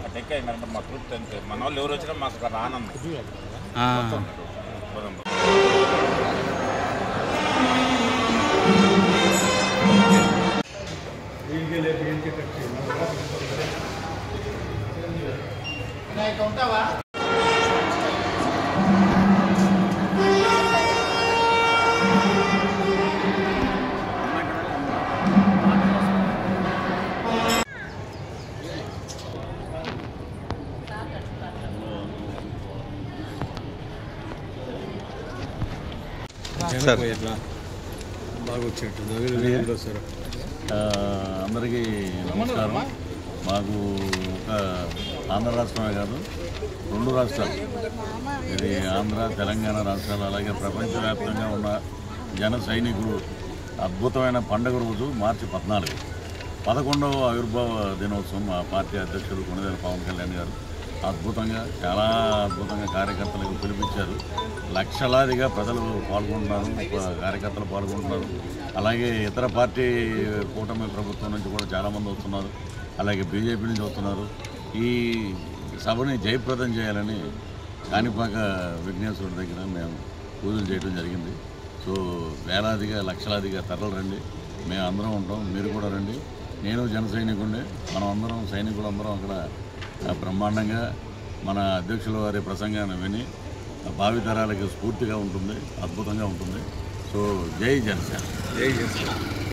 అటెక్కాయి madam మా తృప్తి అంతే మన వాళ్ళు ఎవరు వచ్చినా మాకు రానమ్మ ఉంటావా అందరికీ నమస్కారం. మాకు ఒక ఆంధ్ర రాష్ట్రమే కాదు, 2 రాష్ట్రాలు, ఇది ఆంధ్ర తెలంగాణ రాష్ట్రాలు, అలాగే ప్రపంచవ్యాప్తంగా ఉన్న జన సైనికులు అద్భుతమైన పండుగ రోజు మార్చి 14, 11వ ఆవిర్భావ దినోత్సవం. మా పార్టీ అధ్యక్షుడు కొణిదెల పవన్ కళ్యాణ్ గారు చాలా అద్భుతంగా కార్యకర్తలకు పిలిపించారు. లక్షలాదిగా ప్రజలు పాల్గొంటున్నారు, కార్యకర్తలు పాల్గొంటున్నారు. అలాగే ఇతర పార్టీ కూటమి ప్రభుత్వం నుంచి కూడా చాలామంది వస్తున్నారు, అలాగే బీజేపీ నుంచి వస్తున్నారు. ఈ సభని జయప్రదం చేయాలని కాణిపాక విఘ్నేశ్వరుడి దగ్గర మేము పూజలు చేయడం జరిగింది. సో వేలాదిగా లక్షలాదిగా తరలి రండి, మేము అందరం ఉంటాం, మీరు కూడా రండి. నేను జన సైనికుడిని, మనం అందరం సైనికులందరం అక్కడ బ్రహ్మాండంగా మన అధ్యక్షుల వారి ప్రసంగాన్ని విని భావితరాలకు స్ఫూర్తిగా ఉంటుంది, అద్భుతంగా ఉంటుంది. సో జై జనసేన.